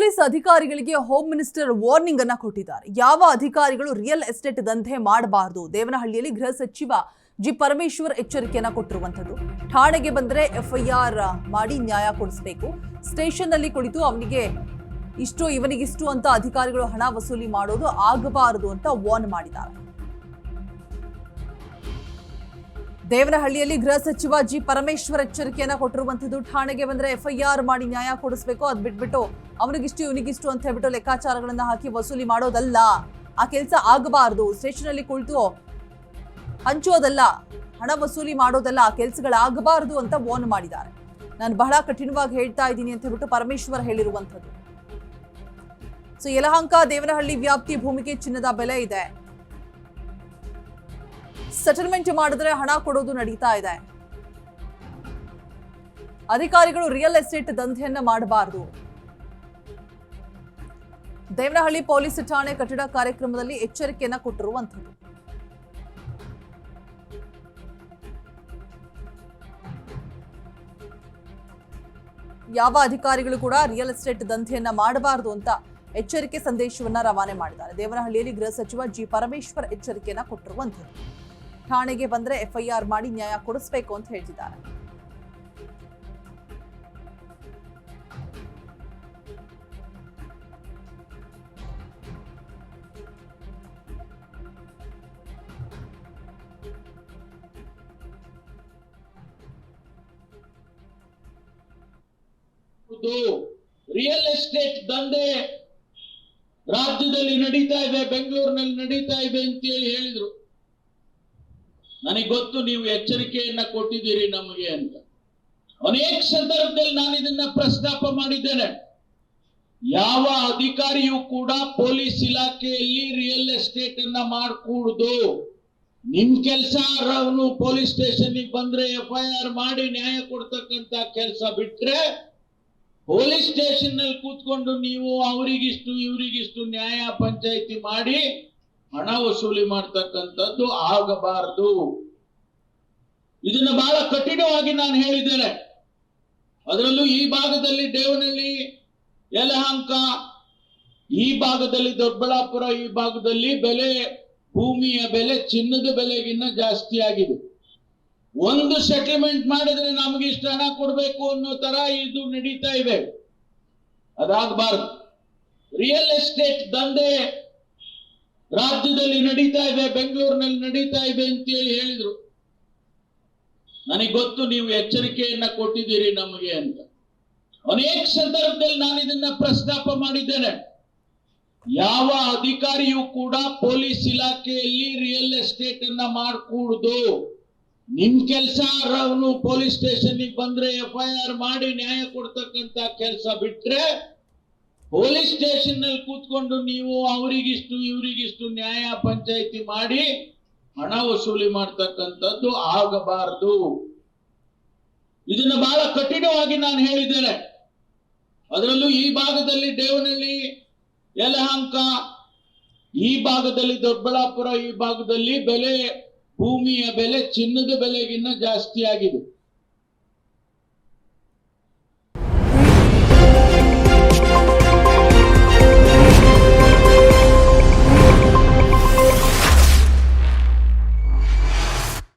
Police ಅಧಿಕಾರಿಗಳಿಗೆ home minister warning ಅನ್ನು ಕೊಟ್ಟಿದ್ದಾರೆ. ಯಾವ ಅಧಿಕಾರಿಗಳು ರಿಯಲ್ ಎಸ್ಟೇಟ್ ದಂಧೆ ಮಾಡಬಾರದು. ದೇವನಹಳ್ಳಿಯಲ್ಲಿ ಗೃಹ ಸಚಿವ ಜಿ ಪರಮೇಶ್ವರ್ ಎಚ್ಚರಿಕೆಯನ್ನು ಕೊಟ್ಟಿರುವಂತದ್ದು. ಠಾಣೆಗೆ ಬಂದರೆ ಎಫ್ಐಆರ್ ಮಾಡಿ ನ್ಯಾಯ ಕೊಡಿಸಬೇಕು. ಸ್ಟೇಷನ್ ನಲ್ಲಿ ಕುಳಿತು ಅವನಿಗೆ ಇಷ್ಟು ಇವನಿಗಿಷ್ಟು ಅಂತ ಅಧಿಕಾರಿಗಳು ಹಣ ವಸೂಲಿ ಮಾಡೋದು ಆಗಬಾರದು ಅಂತ ವಾರ್ನ್ ಮಾಡಿದ್ದಾರೆ. ದೇವನಹಳ್ಳಿಯಲ್ಲಿ ಗೃಹ ಸಚಿವ ಜಿ ಪರಮೇಶ್ವರ್ ಎಚ್ಚರಿಕೆಯನ್ನ ಕೊಟ್ಟಿರುವಂತದ್ದು. ಠಾಣೆಗೆ ಬಂದ್ರೆ ಎಫ್ಐಆರ್ ಮಾಡಿ ನ್ಯಾಯ ಕೊಡಿಸಬೇಕು. ಅದ್ ಬಿಟ್ಬಿಟ್ಟು ಅವನಿಗಿಷ್ಟು ಇವನಿಗಿಷ್ಟು ಅಂತ ಹೇಳ್ಬಿಟ್ಟು ಲೆಕ್ಕಾಚಾರಗಳನ್ನ ಹಾಕಿ ವಸೂಲಿ ಮಾಡೋದಲ್ಲ. ಆ ಕೆಲಸ ಆಗಬಾರದು. ಸ್ಟೇಷನ್ ಅಲ್ಲಿ ಕುಳಿತು ಹಂಚೋದಲ್ಲ, ಹಣ ವಸೂಲಿ ಮಾಡೋದಲ್ಲ, ಆ ಕೆಲಸಗಳಾಗಬಾರದು ಅಂತ ವಾರ್ನ್ ಮಾಡಿದ್ದಾರೆ. ನಾನು ಬಹಳ ಕಠಿಣವಾಗಿ ಹೇಳ್ತಾ ಇದ್ದೀನಿ ಅಂತ ಹೇಳ್ಬಿಟ್ಟು ಪರಮೇಶ್ವರ್ ಹೇಳಿರುವಂತದ್ದು. ಸೊ ಯಲಹಂಕ ದೇವನಹಳ್ಳಿ ವ್ಯಾಪ್ತಿ ಭೂಮಿಗೆ ಚಿನ್ನದ ಬೆಲೆ ಇದೆ. ಸೆಟಲ್ಮೆಂಟ್ ಮಾಡಿದ್ರೆ ಹಣ ಕೊಡೋದು ನಡೀತಾ ಇದೆ. ಅಧಿಕಾರಿಗಳು ರಿಯಲ್ ಎಸ್ಟೇಟ್ ದಂಧೆಯನ್ನ ಮಾಡಬಾರದು. ದೇವನಹಳ್ಳಿ ಪೊಲೀಸ್ ಠಾಣೆ ಕಟ್ಟಡ ಕಾರ್ಯಕ್ರಮದಲ್ಲಿ ಎಚ್ಚರಿಕೆಯನ್ನ ಕೊಟ್ಟಿರುವಂತದ್ದು. ಯಾವ ಅಧಿಕಾರಿಗಳು ಕೂಡ ರಿಯಲ್ ಎಸ್ಟೇಟ್ ದಂಧೆಯನ್ನ ಮಾಡಬಾರದು ಅಂತ ಎಚ್ಚರಿಕೆ ಸಂದೇಶವನ್ನ ರವಾನೆ ಮಾಡಿದ್ದಾರೆ. ದೇವನಹಳ್ಳಿಯಲ್ಲಿ ಗೃಹ ಸಚಿವ ಜಿ ಪರಮೇಶ್ವರ್ ಎಚ್ಚರಿಕೆಯನ್ನ ಕೊಟ್ಟಿರುವಂತದ್ದು. ಠಾಣೆಗೆ ಬಂದ್ರೆ ಎಫ್ಐಆರ್ ಮಾಡಿ ನ್ಯಾಯ ಕೊಡಿಸಬೇಕು ಅಂತ ಹೇಳ್ತಿದ್ದಾರೆ. ರಿಯಲ್ ಎಸ್ಟೇಟ್ ದಂಧೆ ರಾಜ್ಯದಲ್ಲಿ ನಡೀತಾ ಇದೆ, ಬೆಂಗಳೂರಿನಲ್ಲಿ ನಡೀತಾ ಇದೆ ಅಂತೇಳಿ ಹೇಳಿದ್ರು. ನನಗೆ ಗೊತ್ತು ನೀವು ಎಚ್ಚರಿಕೆಯನ್ನ ಕೊಟ್ಟಿದ್ದೀರಿ ನಮಗೆ ಅಂತ. ಅನೇಕ ಸಂದರ್ಭದಲ್ಲಿ ನಾನು ಇದನ್ನ ಪ್ರಸ್ತಾಪ ಮಾಡಿದ್ದೇನೆ. ಯಾವ ಅಧಿಕಾರಿಯೂ ಕೂಡ ಪೊಲೀಸ್ ಇಲಾಖೆಯಲ್ಲಿ ರಿಯಲ್ ಎಸ್ಟೇಟ್ ಅನ್ನ ಮಾಡಕೂಡದು. ನಿಮ್ ಕೆಲಸ ಅವನು ಪೊಲೀಸ್ ಸ್ಟೇಷನ್ ಬಂದ್ರೆ ಎಫ್ಐಆರ್ ಮಾಡಿ ನ್ಯಾಯ ಕೊಡ್ತಕ್ಕಂತ ಕೆಲಸ ಬಿಟ್ರೆ, ಪೊಲೀಸ್ ಸ್ಟೇಷನ್ ನಲ್ಲಿ ಕೂತ್ಕೊಂಡು ನೀವು ಅವರಿಗಿಷ್ಟು ಇವರಿಗಿಷ್ಟು ನ್ಯಾಯ ಪಂಚಾಯಿತಿ ಮಾಡಿ ಹಣ ವಸೂಲಿ ಮಾಡ್ತಕ್ಕಂಥದ್ದು ಆಗಬಾರದು. ಇದನ್ನ ಬಹಳ ಕಠಿಣವಾಗಿ ನಾನು ಹೇಳಿದ್ದೇನೆ. ಅದರಲ್ಲೂ ಈ ಭಾಗದಲ್ಲಿ ದೇವನಹಳ್ಳಿ, ಯಲಹಂಕ, ಈ ಭಾಗದಲ್ಲಿ ದೊಡ್ಡಬಳ್ಳಾಪುರ, ಈ ಭಾಗದಲ್ಲಿ ಭೂಮಿಯ ಬೆಲೆ ಚಿನ್ನದ ಬೆಲೆಗಿನ್ನ ಜಾಸ್ತಿ ಆಗಿದೆ. ಒಂದು ಸೆಟಲ್ಮೆಂಟ್ ಮಾಡಿದ್ರೆ ನಮಗೆ ಇಷ್ಟು ಹಣ ಕೊಡಬೇಕು ಅನ್ನೋ ತರ ಇದು ನಡೀತಾ ಇದೆ. ಅದಾಗಬಾರದು. ರಿಯಲ್ ಎಸ್ಟೇಟ್ ದಂಧೆ ರಾಜ್ಯದಲ್ಲಿ ನಡೀತಾ ಇದೆ, ಬೆಂಗಳೂರಿನಲ್ಲಿ ನಡೀತಾ ಇದೆ ಅಂತೇಳಿ ಹೇಳಿದ್ರು. ನನಗೆ ಗೊತ್ತು ನೀವು ಎಚ್ಚರಿಕೆಯನ್ನ ಕೊಟ್ಟಿದ್ದೀರಿ ನಮಗೆ ಅಂತ. ಅನೇಕ ಸಂದರ್ಭದಲ್ಲಿ ನಾನು ಇದನ್ನ ಪ್ರಸ್ತಾಪ ಮಾಡಿದ್ದೇನೆ. ಯಾವ ಅಧಿಕಾರಿಯೂ ಕೂಡ ಪೊಲೀಸ್ ಇಲಾಖೆಯಲ್ಲಿ ರಿಯಲ್ ಎಸ್ಟೇಟ್ ಅನ್ನ ಮಾಡಕೂಡದು. ನಿಮ್ ಕೆಲಸ ಅವನು ಪೊಲೀಸ್ ಸ್ಟೇಷನ್ ಬಂದ್ರೆ ಎಫ್ಐಆರ್ ಮಾಡಿ ನ್ಯಾಯ ಕೊಡ್ತಕ್ಕಂತ ಕೆಲಸ ಬಿಟ್ರೆ, ಪೊಲೀಸ್ ಸ್ಟೇಷನ್ ನಲ್ಲಿ ಕೂತ್ಕೊಂಡು ನೀವು ಅವರಿಗಿಷ್ಟು ಇವರಿಗಿಷ್ಟು ನ್ಯಾಯ ಪಂಚಾಯಿತಿ ಮಾಡಿ ಹಣ ವಸೂಲಿ ಮಾಡ್ತಕ್ಕಂಥದ್ದು ಆಗಬಾರದು. ಇದನ್ನ ಬಹಳ ಕಠಿಣವಾಗಿ ನಾನು ಹೇಳಿದ್ದೇನೆ. ಅದರಲ್ಲೂ ಈ ಭಾಗದಲ್ಲಿ ದೇವನಹಳ್ಳಿ, ಯಲಹಂಕ, ಈ ಭಾಗದಲ್ಲಿ ದೊಡ್ಡಬಳ್ಳಾಪುರ, ಈ ಭಾಗದಲ್ಲಿ ಭೂಮಿಯ ಬೆಲೆ ಚಿನ್ನದ ಬೆಲೆಗಿನ್ನ ಜಾಸ್ತಿ ಆಗಿದೆ.